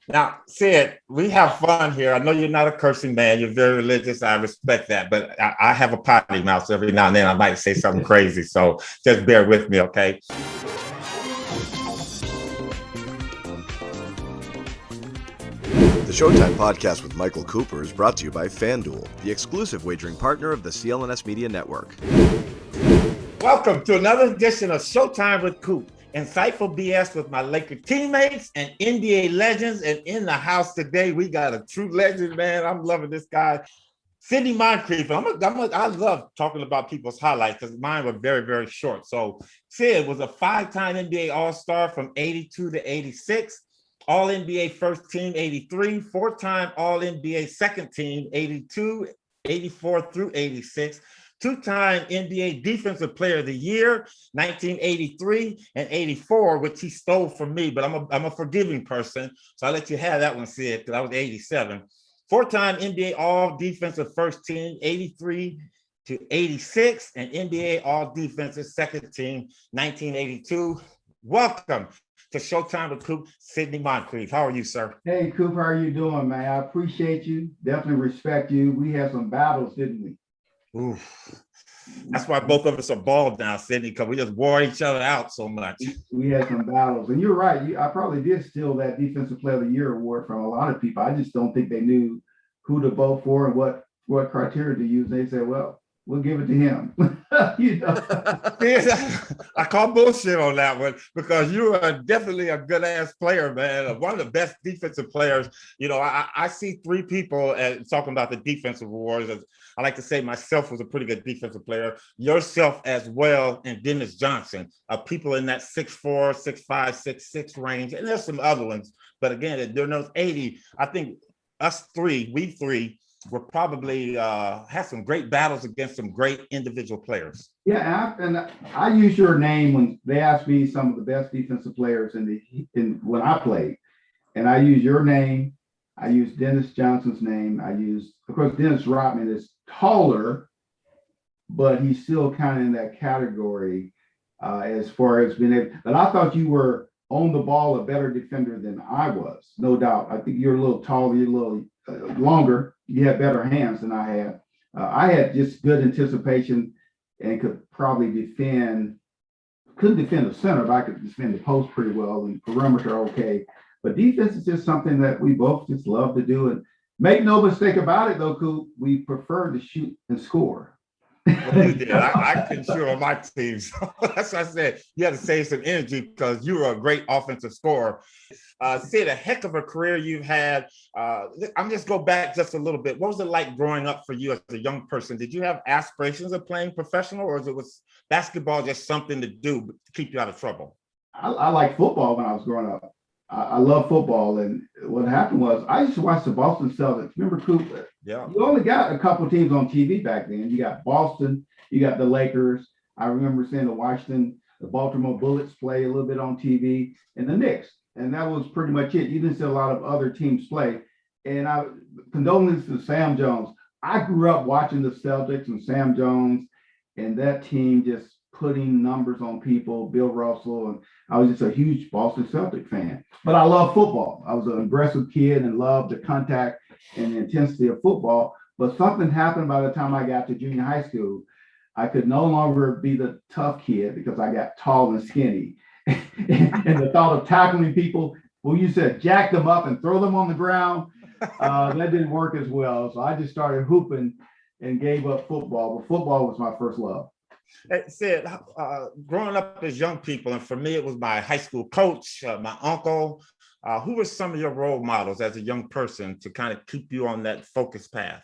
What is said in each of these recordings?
Now, Sid, we have fun here. I know you're not a cursing man. You're very religious. I respect that. But I have a potty mouth, so every now and then I might say something crazy. So just bear with me, okay? The Showtime Podcast with Michael Cooper is brought to you by FanDuel, the exclusive wagering partner of the CLNS Media Network. Welcome to another edition of Showtime with Coop. Insightful BS with my Laker teammates and NBA legends. And in the house today, we got a true legend, man. I'm loving this guy, Sidney Moncrief. I love talking about people's highlights because mine were very, very short. So Sid was a 5-time NBA All-Star from 82 to 86. All-NBA first team, 83, 4-time All-NBA second team, 82, 84 through 86, 2-time NBA Defensive Player of the Year, 1983 and 84, which he stole from me, but I'm a forgiving person, so I'll let you have that one, Sid, because I was 87. 4-time NBA All-Defensive First Team, 83 to 86, and NBA All-Defensive Second Team, 1982. Welcome to Showtime with Coop, Sidney Moncrief. How are you, sir? Hey, Coop, how are you doing, man? I appreciate you. Definitely respect you. We had some battles, didn't we? Ooh. That's why both of us are bald now, Sidney, because we just wore each other out so much. We had some battles. And you're right. I probably did steal that Defensive Player of the Year award from a lot of people. I just don't think they knew who to vote for and what criteria to use. They said, well, we'll give it to him. You know? I call bullshit on that one because you are definitely a good ass player, man. One of the best defensive players. You know, I see three people talking about the defensive awards. I like to say myself was a pretty good defensive player, yourself as well, and Dennis Johnson. People in that 6'4", 6'5", 6'6" range, and there's some other ones. But again, during those 80, I think we three were probably had some great battles against some great individual players. Yeah, and I use your name when they asked me some of the best defensive players when I played, and I use your name. I use Dennis Johnson's name. Of course, Dennis Rodman is taller, but he's still kind of in that category as far as being able. But I thought you were on the ball a better defender than I was, no doubt. I think you're a little taller, you're a little longer. You had better hands than I had. I had just good anticipation and could probably couldn't defend the center, but I could defend the post pretty well and perimeter okay. But defense is just something that we both just love to do. And make no mistake about it, though, Coop, we prefer to shoot and score. Well, you did. I couldn't shoot on my team. So that's why I said you had to save some energy because you were a great offensive scorer. Sid, a heck of a career you've had. I'm just go back just a little bit. What was it like growing up for you as a young person? Did you have aspirations of playing professional, or was basketball just something to do to keep you out of trouble? I liked football when I was growing up. I love football, and what happened was I used to watch the Boston Celtics. Remember, Coop? Yeah. You only got a couple teams on TV back then. You got Boston, you got the Lakers. I remember seeing the Baltimore Bullets play a little bit on TV, and the Knicks, and that was pretty much it. You didn't see a lot of other teams play. And condolences to Sam Jones. I grew up watching the Celtics and Sam Jones, and that team just putting numbers on people, Bill Russell, and I was just a huge Boston Celtic fan. But I love football. I was an aggressive kid and loved the contact and the intensity of football. But something happened by the time I got to junior high school. I could no longer be the tough kid because I got tall and skinny. And the thought of tackling people, well, you said jack them up and throw them on the ground, that didn't work as well. So I just started hooping and gave up football. But football was my first love. Sid, growing up as young people, and for me, it was my high school coach, my uncle. Who were some of your role models as a young person to kind of keep you on that focused path?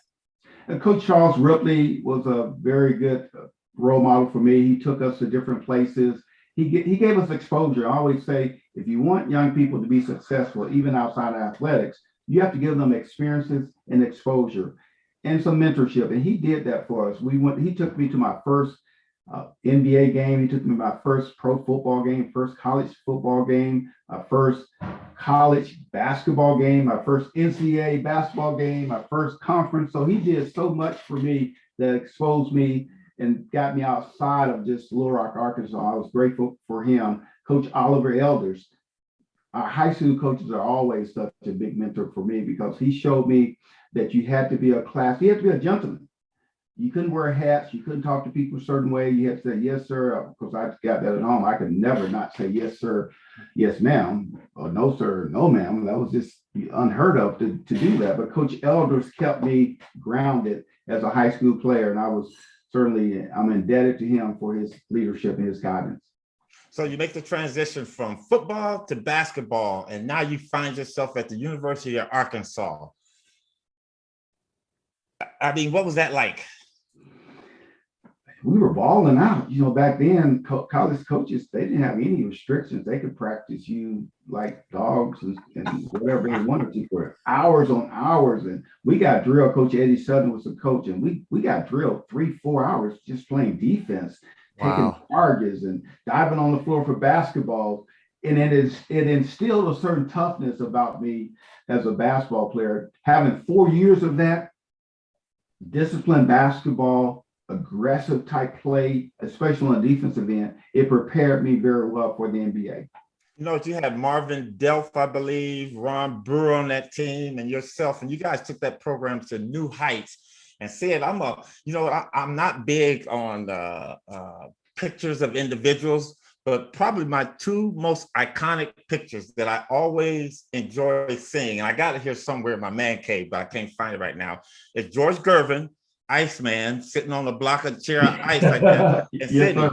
And Coach Charles Ripley was a very good role model for me. He took us to different places. He gave us exposure. I always say, if you want young people to be successful, even outside of athletics, you have to give them experiences and exposure and some mentorship. And he did that for us. He took me to my first NBA game. He took me to my first pro football game, first college football game, my first college basketball game, my first NCAA basketball game, my first conference. So he did so much for me that exposed me and got me outside of just Little Rock, Arkansas. I was grateful for him. Coach Oliver Elders, our high school coaches are always such a big mentor for me because he showed me that you had to be you had to be a gentleman. You couldn't wear hats. You couldn't talk to people a certain way. You had to say, yes, sir. Because I got that at home. I could never not say, yes, sir, yes, ma'am, or no, sir, no, ma'am. That was just unheard of to do that. But Coach Elders kept me grounded as a high school player. And I'm indebted to him for his leadership and his guidance. So you make the transition from football to basketball, and now you find yourself at the University of Arkansas. I mean, what was that like? We were balling out. Back then, college coaches, they didn't have any restrictions. They could practice you like dogs and whatever they wanted to for hours on hours. And we got drilled. Coach Eddie Sutton was the coach, and we got drilled 3-4 hours just playing defense, taking charges and diving on the floor for basketball. And it instilled a certain toughness about me as a basketball player. Having 4 years of that, disciplined basketball, aggressive type play, especially on a defensive end, it prepared me very well for the NBA. You had Marvin Delph, I believe, Ron Brewer on that team, and yourself, and you guys took that program to new heights. And said, I'm not big on pictures of individuals, but probably my two most iconic pictures that I always enjoy seeing, and I got it here somewhere in my man cave, but I can't find it right now, is George Gervin, Iceman, sitting on the block of chair of ice like that. And Sidney,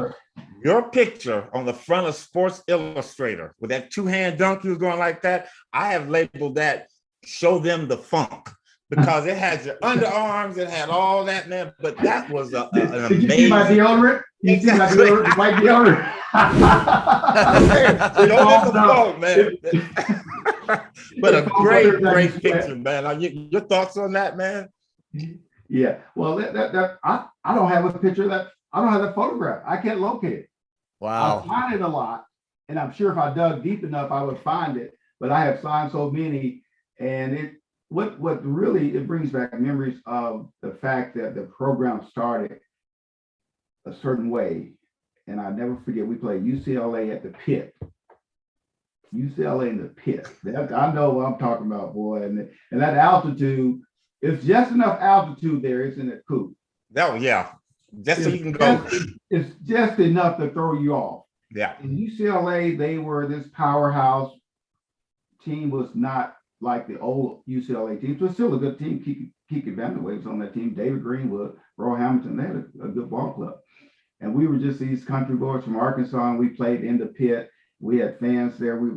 your picture on the front of Sports Illustrator with that two-hand dunk you was going like that, I have labeled that "Show Them the Funk," because it had your underarms, it had all that, man. But that was an amazing. Did you see my deodorant? Exactly. You see my deodorant, white deodorant? Show them the funk, man. But a great picture, man. Your thoughts on that, man? Yeah. Well, I don't have a picture I don't have that photograph. I can't locate it. Wow. I find it a lot, and I'm sure if I dug deep enough, I would find it. But I have signed so many, and what really brings back memories of the fact that the program started a certain way. And I never forget, we played UCLA at the Pit. UCLA in the Pit. I know what I'm talking about, boy. And that altitude, it's just enough altitude there, isn't it, Coop? Oh, yeah. Just so you can go. It's just enough to throw you off. Yeah. In UCLA, they were this powerhouse team, was not like the old UCLA teams, but still a good team. Kiki Vanderway was on that team. David Greenwood, Roy Hamilton, they had a good ball club. And we were just these country boys from Arkansas, and we played in the Pit. We had fans there. We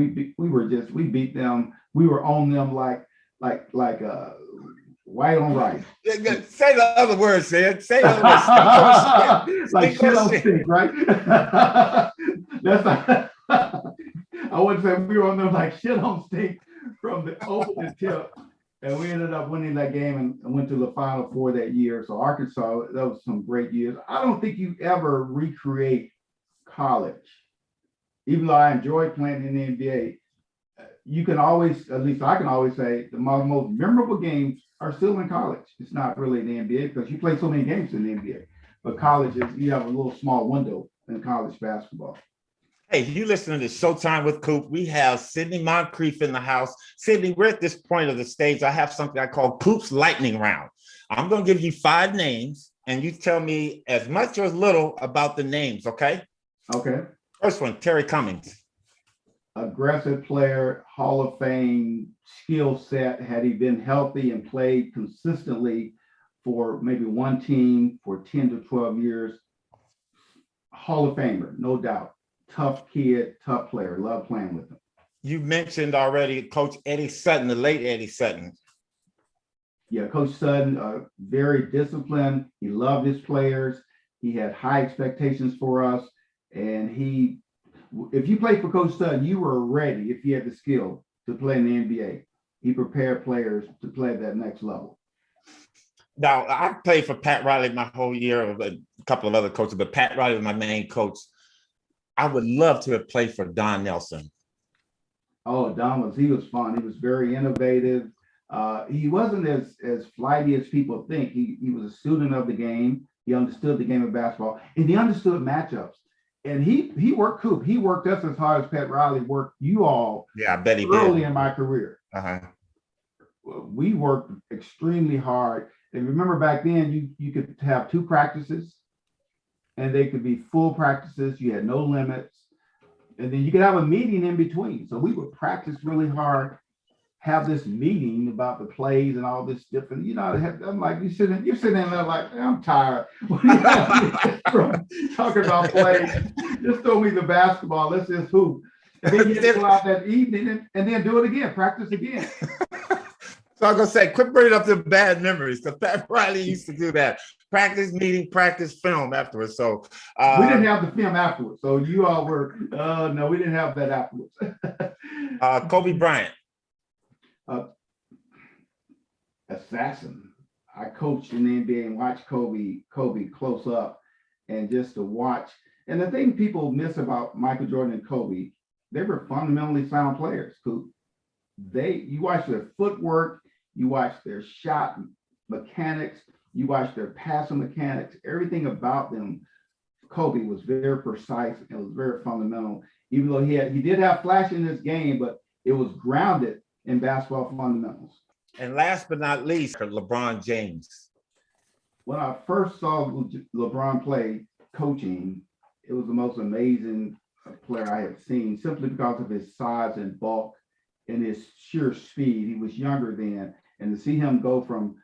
beat them. We were on them like white on rice. Say the other words, Sid. Say the other words. Like shit on stick, right? That's not, I wouldn't say we were on them like shit on stick from the opening tip. And we ended up winning that game and went to the Final Four that year. So Arkansas, that was some great years. I don't think you ever recreate college. Even though I enjoyed playing in the NBA, you can always, at least I can always say, the most memorable games are still in college. It's not really in the NBA because you play so many games in the NBA. But college you have a little small window in college basketball. Hey, you listening to Showtime with Coop. We have Sidney Moncrief in the house. Sidney, we're at this point of the stage. I have something I call Coop's Lightning Round. I'm going to give you 5 names, and you tell me as much or as little about the names, okay? Okay. First one, Terry Cummings. Aggressive player, Hall of Fame skill set. Had he been healthy and played consistently for maybe one team for 10 to 12 years, Hall of Famer, no doubt. Tough kid, tough player. Love playing with him. You mentioned already Coach Eddie Sutton, the late Eddie Sutton. Yeah, Coach Sutton, very disciplined. He loved his players. He had high expectations for us. And if you played for Coach Sutton, you were ready if you had the skill to play in the NBA. He prepared players to play at that next level. Now, I played for Pat Riley my whole year, a couple of other coaches, but Pat Riley was my main coach. I would love to have played for Don Nelson. Oh, he was fun. He was very innovative. He wasn't as flighty as people think. He was a student of the game. He understood the game of basketball, and he understood matchups. And he worked Coop. He worked us as hard as Pat Riley worked you all. Yeah, I bet he early did. in my career. Uh-huh. We worked extremely hard. And remember back then, you could have 2 practices, and they could be full practices. You had no limits, and then you could have a meeting in between. So we would practice really hard, have this meeting about the plays and all this different. I'm like, you're sitting there like, I'm tired. From talking about plays, just throw me the basketball. Let's just hoop. And then you go out that evening and then do it again, practice again. So I'm gonna say, quit bringing up the bad memories, because Pat Riley used to do that. Practice meeting, practice film afterwards. So we didn't have the film afterwards. So you all were no, we didn't have that afterwards. Kobe Bryant. Assassin. I coached in the NBA and watched Kobe close up, and just to watch. And the thing people miss about Michael Jordan and Kobe, they were fundamentally sound players. You watch their footwork, you watch their shot mechanics, you watch their passing mechanics, everything about them. Kobe was very precise and was very fundamental, even though he did have flash in his game, but it was grounded in basketball fundamentals. And last but not least, LeBron James. When I first saw LeBron play coaching, it was the most amazing player I had seen, simply because of his size and bulk and his sheer speed. He was younger then, and to see him go from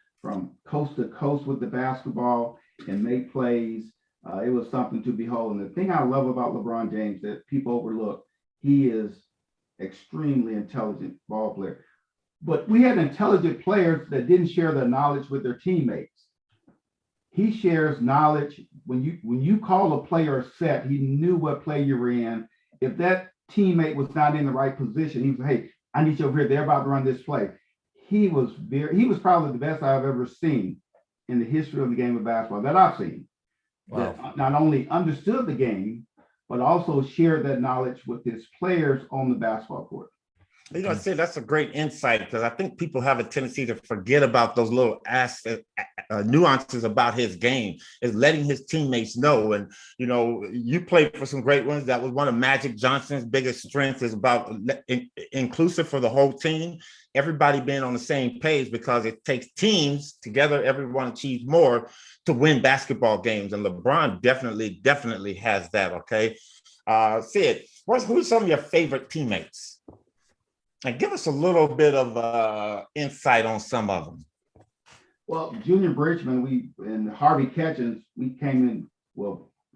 coast to coast with the basketball and make plays, it was something to behold. And the thing I love about LeBron James that people overlook, he is extremely intelligent ball player. But we had intelligent players that didn't share their knowledge with their teammates. He shares knowledge. When you call a player a set, he knew what play you were in. If that teammate was not in the right position, he was, hey, I need you over here. They're about to run this play. He was probably the best I've ever seen in the history of the game of basketball that I've seen. Wow. That not only understood the game, but also shared that knowledge with his players on the basketball court. I say that's a great insight, because I think people have a tendency to forget about those little nuances about his game, is letting his teammates know. And, you played for some great ones. That was one of Magic Johnson's biggest strengths, is about inclusive for the whole team, everybody being on the same page, because it takes teams together. Everyone achieves more to win basketball games. And LeBron definitely has that. Okay. Sid, who are some of your favorite teammates? And give us a little bit of insight on some of them. Well, Junior Bridgeman, and Harvey Catchings, we came in,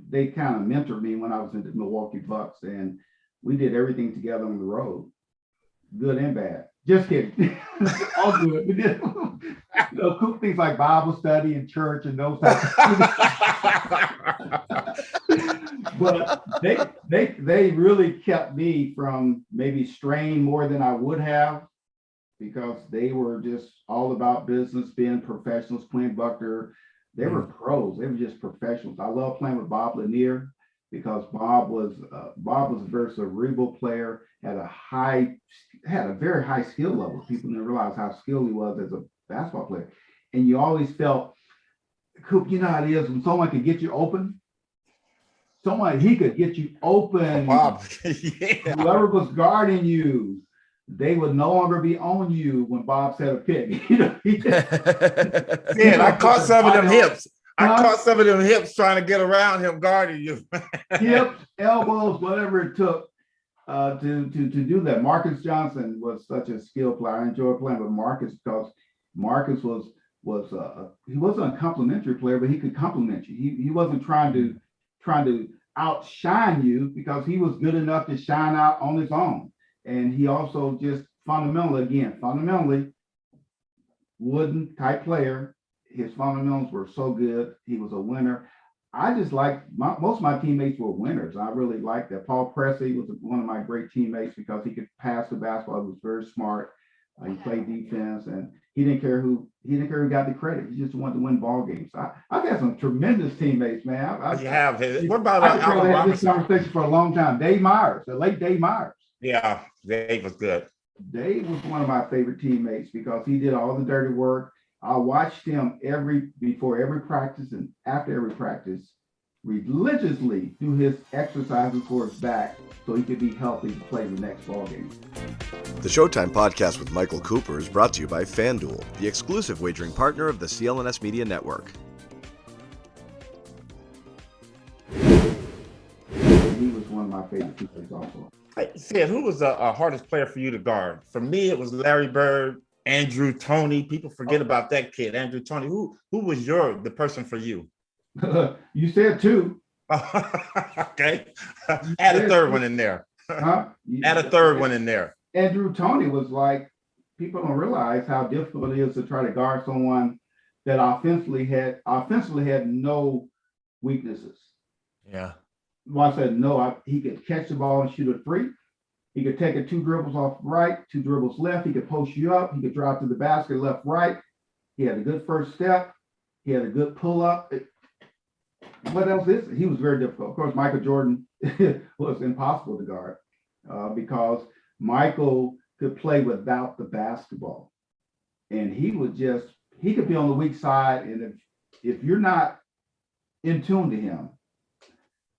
they kind of mentored me when I was in the Milwaukee Bucks, and we did everything together on the road, good and bad. Just kidding. All good. We did cool things like Bible study and church and those types But they really kept me from maybe straying more than I would have, because they were just all about business, being professionals. Quinn Buckner, they were pros. They were just professionals. I love playing with Bob Lanier, because Bob was a very cerebral player, had a very high skill level. People didn't realize how skilled he was as a basketball player. And you always felt, Coop, you know how it is when someone could get you open. He could get you open. Bob, yeah. Whoever was guarding you, they would no longer be on you when Bob said a pick. I caught some of them hips. I caught some of them hips trying to get around him guarding you. Hips, elbows, whatever it took to do that. Marques Johnson was such a skill player. I enjoyed playing with Marques, because Marques he wasn't a complimentary player, but he could compliment you. He wasn't trying to outshine you, because he was good enough to shine out on his own. And he also just fundamentally wooden type player. His fundamentals were so good. He was a winner. I just most of my teammates were winners. I really liked that. Paul Pressey was one of my great teammates, because he could pass the basketball. He was very smart. He played defense, and he didn't care who got the credit. He just wanted to win ball games. I've had some tremendous teammates, man. You have. What about I could have had this conversation for a long time. Dave Myers, the late Dave Myers. Yeah, Dave was good. Dave was one of my favorite teammates, because he did all the dirty work. I watched him before every practice and after every practice. religiously do his exercises for his back so he could be healthy to play the next ball game. The Showtime Podcast with Michael Cooper is brought to you by FanDuel, the exclusive wagering partner of the CLNS Media Network. He was one of my favorite teammates also. Hey, Sid, who was the hardest player for you to guard? For me, it was Larry Bird, Andrew Toney. People forget about that kid, Andrew Toney. Who was the person for you? You said two. Okay. Add a third one in there. Huh? Add a third one in there. Andrew Toney was like, people don't realize how difficult it is to try to guard someone that offensively had no weaknesses. Yeah. Well, I said no, he could catch the ball and shoot a three. He could take it 2 dribbles off right, 2 dribbles left. He could post you up. He could drive to the basket left, right. He had a good first step. He had a good pull up. What else is it? He was very difficult. Of course, Michael Jordan was impossible to guard because Michael could play without the basketball. And he could be on the weak side. And if you're not in tune to him,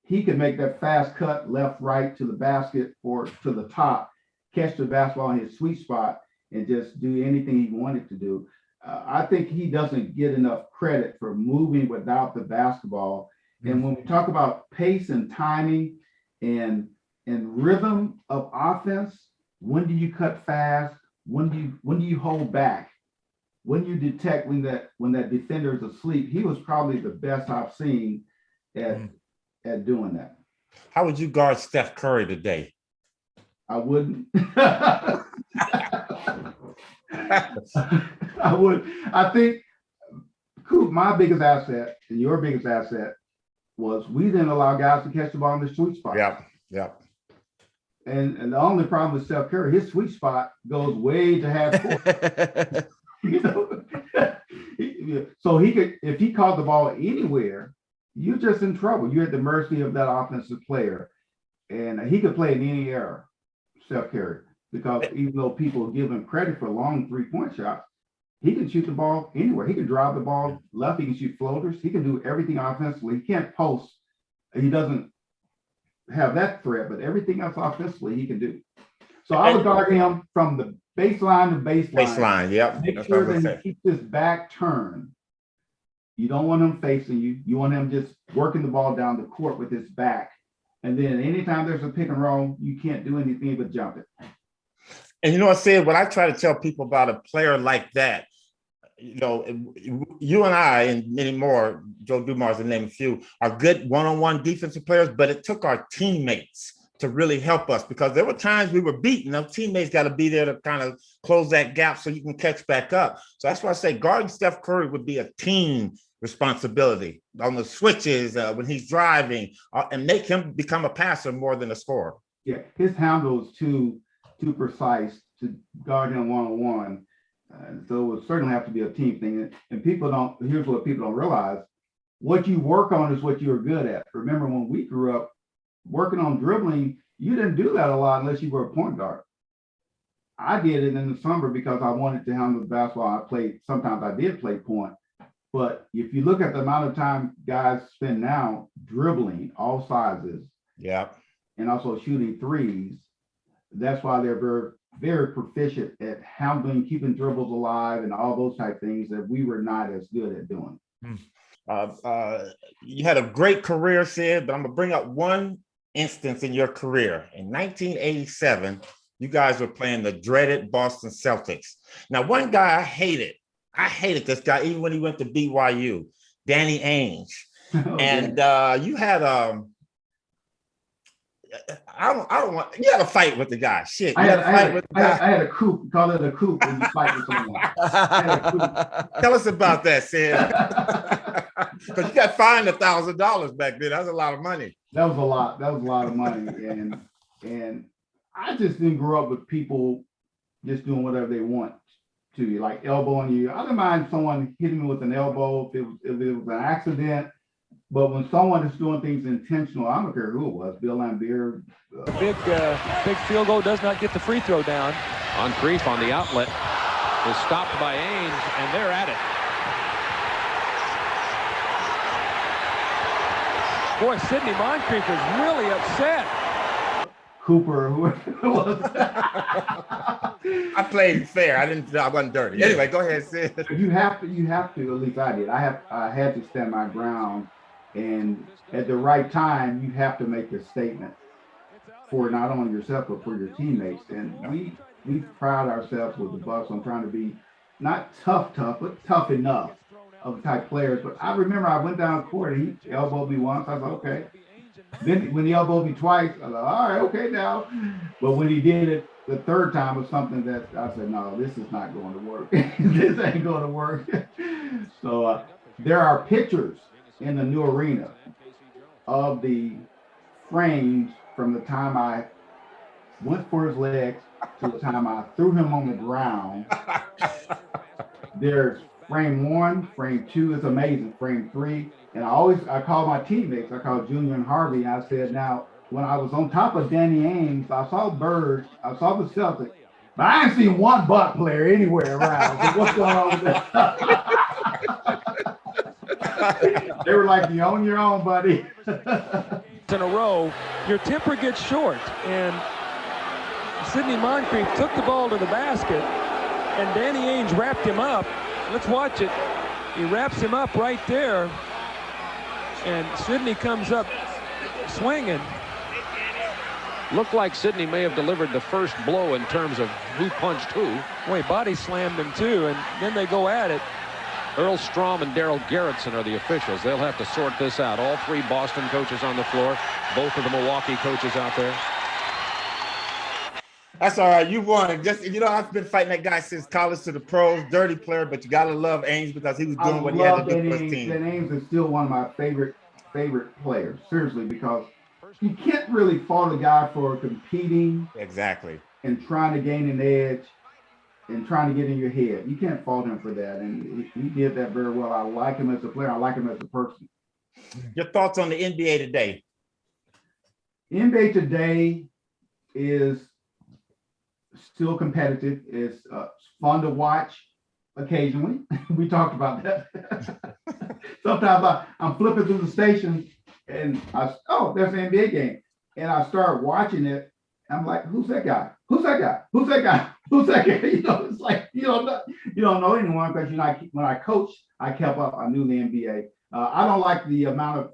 he could make that fast cut left, right to the basket or to the top, catch the basketball in his sweet spot and just do anything he wanted to do. I think he doesn't get enough credit for moving without the basketball. And when we talk about pace and timing and rhythm of offense, when do you cut fast? When do you hold back? When you detect when that defender is asleep? He was probably the best I've seen at doing that. How would you guard Steph Curry today? I wouldn't. I would. I think, Coop, my biggest asset and your biggest asset was we didn't allow guys to catch the ball in the sweet spot. Yeah. And the only problem with Steph Curry, his sweet spot goes way to half court. So he could, if he caught the ball anywhere, you're just in trouble. You're at the mercy of that offensive player. And he could play in any era, Steph Curry, because even though people give him credit for long 3-point shots, he can shoot the ball anywhere. He can drive the ball left. He can shoot floaters. He can do everything offensively. He can't post. He doesn't have that threat, but everything else offensively he can do. So I would guard him from the baseline to baseline. Baseline, yep. Make sure that he keeps his back turned. You don't want him facing you. You want him just working the ball down the court with his back. And then anytime there's a pick and roll, you can't do anything but jump it. And you know what, Sid, when I try to tell people about a player like that, you and I and many more, Joe Dumars to name a few, are good one-on-one defensive players, but it took our teammates to really help us because there were times we were beaten. Our teammates got to be there to kind of close that gap so you can catch back up. So that's why I say guarding Steph Curry would be a team responsibility on the switches when he's driving and make him become a passer more than a scorer. Yeah, his handle is too precise to guard him one-on-one. So it would certainly have to be a team thing. And here's what people don't realize. What you work on is what you're good at. Remember when we grew up working on dribbling, you didn't do that a lot unless you were a point guard. I did it in the summer because I wanted to handle the basketball. Sometimes I did play point. But if you look at the amount of time guys spend now dribbling all sizes, and also shooting threes, that's why they're very, very proficient at handling, keeping dribbles alive, and all those type things that we were not as good at doing. You had a great career, Sid, but I'm gonna bring up one instance in your career. In 1987, you guys were playing the dreaded Boston Celtics. Now, one guy I hated this guy, even when he went to BYU, Danny Ainge. And you had you had a fight with the guy. Shit. I had a coop, call it a coop when you fight with someone. Tell us about that, Sid. Because you got fined $1,000 back then. That was a lot of money. That was a lot of money. And I just didn't grow up with people just doing whatever they want to you, like elbowing you. I didn't mind someone hitting me with an elbow if it was an accident. But when someone is doing things intentional, I don't care who it was, Bill Lambier. Big field goal does not get the free throw down. Moncrief on the outlet is stopped by Ainge, and they're at it. Boy, Sidney Moncrief is really upset. Cooper, who was I played fair. I wasn't dirty. Anyway, go ahead, Sid. you have to, at least I did. I had to stand my ground, and at the right time, you have to make a statement for not only yourself, but for your teammates. And we pride ourselves with the Bucks on trying to be not tough, but tough enough of the type players. But I remember I went down court and he elbowed me once. I was like, okay. Then when he elbowed me twice, I was like, all right, okay now. But when he did it the third time, was something that I said, no, this is not going to work. This ain't going to work. So there are pictures in the new arena of the frames from the time I went for his legs to the time I threw him on the ground. There's frame 1, frame 2 is amazing, frame 3. And I call my teammates, I call Junior and Harvey, and I said, now, when I was on top of Danny Ainge, I saw Bird, I saw the Celtics, but I ain't seen one Buck player anywhere around. So what's going on with that? They were like, you own your own, buddy. In a row, your temper gets short, and Sidney Moncrief took the ball to the basket, and Danny Ainge wrapped him up. Let's watch it. He wraps him up right there, and Sidney comes up swinging. Looked like Sidney may have delivered the first blow in terms of who punched who. Boy, body slammed him too, and then they go at it. Earl Strom and Daryl Garrettson are the officials. They'll have to sort this out. All 3 Boston coaches on the floor, both of the Milwaukee coaches out there. That's all right. You won. Just, I've been fighting that guy since college to the pros. Dirty player, but you gotta love Ainge because he was doing what he had to do for his team. Dan Ainge is still one of my favorite players. Seriously, because you can't really fault a guy for competing. Exactly. And trying to gain an edge and trying to get in your head. You can't fault him for that. And he did that very well. I like him as a player. I like him as a person. Your thoughts on the NBA today? NBA today is still competitive. It's fun to watch occasionally. We talked about that. Sometimes I'm flipping through the station and there's an NBA game. And I start watching it. I'm like, who's that guy? Who's that guy? Who's that guy? Who's that guy? It's like, you don't know anyone because, when I coached, I kept up. I knew the NBA. I like analytics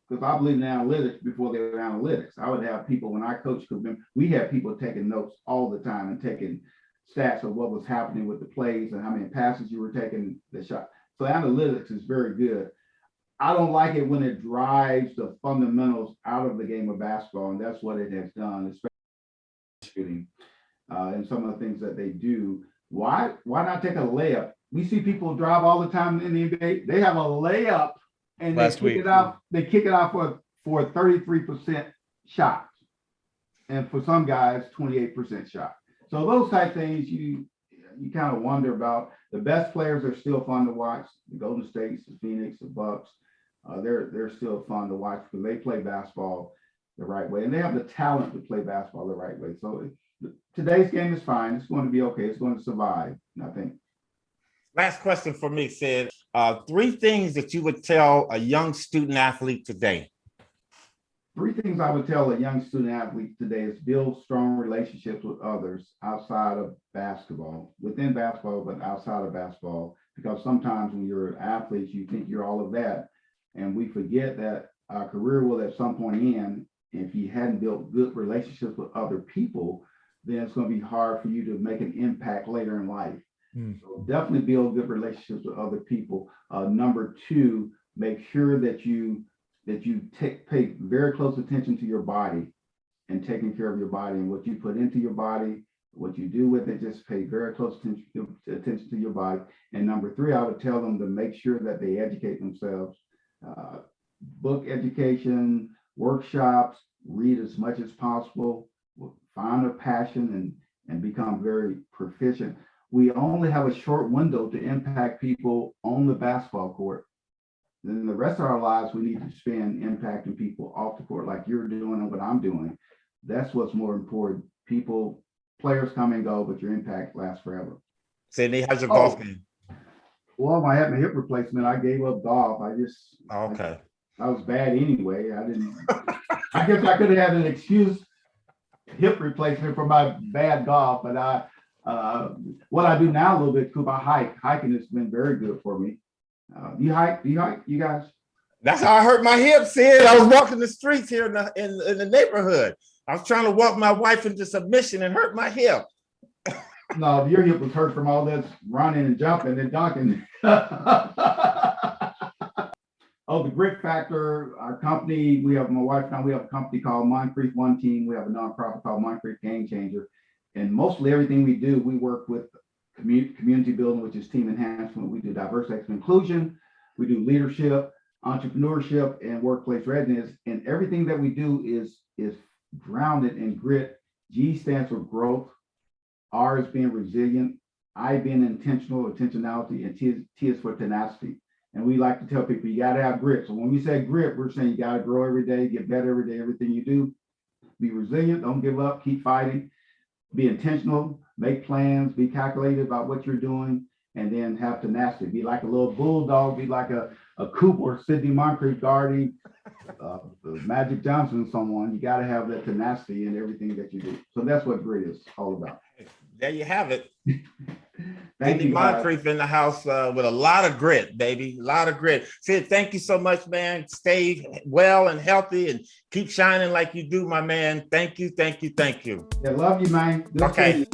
because I believe in analytics before they were analytics. I would have people, when I coached, we had people taking notes all the time and taking stats of what was happening with the plays and how many passes you were taking, the shot. So analytics is very good. I don't like it when it drives the fundamentals out of the game of basketball, and that's what it has done, especially shooting and some of the things that they do. Why not take a layup? We see people drive all the time in the NBA. They have a layup and they kick it out for 33% shots, and for some guys 28% shot. So those type things you kind of wonder about. The best players are still fun to watch. The Golden States, the Phoenix, the Bucks. They're still fun to watch because they play basketball the right way, and they have the talent to play basketball the right way. So today's game is fine. It's going to be okay. It's going to survive, I think. Last question for me, Sid. 3 things that you would tell a young student athlete today. 3 things I would tell a young student athlete today is build strong relationships with others outside of basketball, within basketball, but outside of basketball, because sometimes when you're athletes, you think you're all of that. And we forget that our career will at some point end. If you hadn't built good relationships with other people, then it's going to be hard for you to make an impact later in life. So definitely build good relationships with other people. Number 2, make sure that you pay very close attention to your body and taking care of your body and what you put into your body, what you do with it. Just pay very close attention to your body. And number 3, I would tell them to make sure that they educate themselves. Book education, workshops, read as much as possible, find a passion and become very proficient. We only have a short window to impact people on the basketball court. Then the rest of our lives, we need to spend impacting people off the court like you're doing and what I'm doing. That's what's more important. Players come and go, but your impact lasts forever. Sidney, how's your golf game? Well, I had my hip replacement. I gave up golf. Okay. I was bad anyway. I guess I could have had an excuse hip replacement for my bad golf, but what I do now a little bit, Coop, I hike. Hiking has been very good for me. You hike? Do you hike, you guys? That's how I hurt my hip, Sid. I was walking the streets here in the neighborhood. I was trying to walk my wife into submission and hurt my hip. No, your hip was hurt from all this running and jumping and dunking. Oh, the grit factor, our company, my wife and I, we have a company called Moncreif One Team. We have a nonprofit called Moncreif Game Changer. And mostly everything we do, we work with community building, which is team enhancement. We do diversity and inclusion. We do leadership, entrepreneurship, and workplace readiness. And everything that we do is grounded in grit. G stands for growth. R is being resilient. I being intentionality, and T is for tenacity. And we like to tell people you got to have grit. So when we say grit, we're saying you got to grow every day, get better every day, everything you do. Be resilient, don't give up, keep fighting, be intentional, make plans, be calculated about what you're doing, and then have tenacity. Be like a little bulldog, be like a Coop or Sidney Moncrief guarding Magic Johnson, someone. You got to have that tenacity in everything that you do. So that's what grit is all about. There you have it. Thank Sidney you, Moncreif in the house with a lot of grit, baby. A lot of grit. Sid, thank you so much, man. Stay well and healthy and keep shining like you do, my man. Thank you, thank you, thank you. Yeah, love you, man. Okay.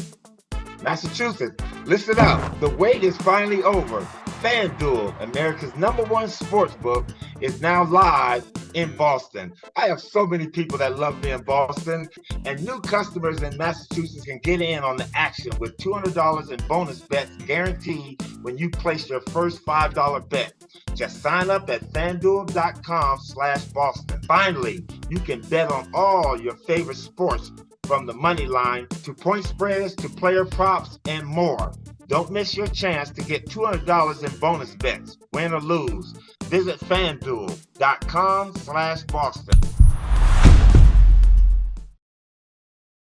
Massachusetts, listen up. The wait is finally over. FanDuel, America's #1 sports book, is now live in Boston. I have so many people that love me in Boston, and new customers in Massachusetts can get in on the action with $200 in bonus bets guaranteed when you place your first $5 bet. Just sign up at FanDuel.com/Boston. Finally, you can bet on all your favorite sports, from the money line to point spreads to player props and more. Don't miss your chance to get $200 in bonus bets, win or lose. Visit FanDuel.com/Boston.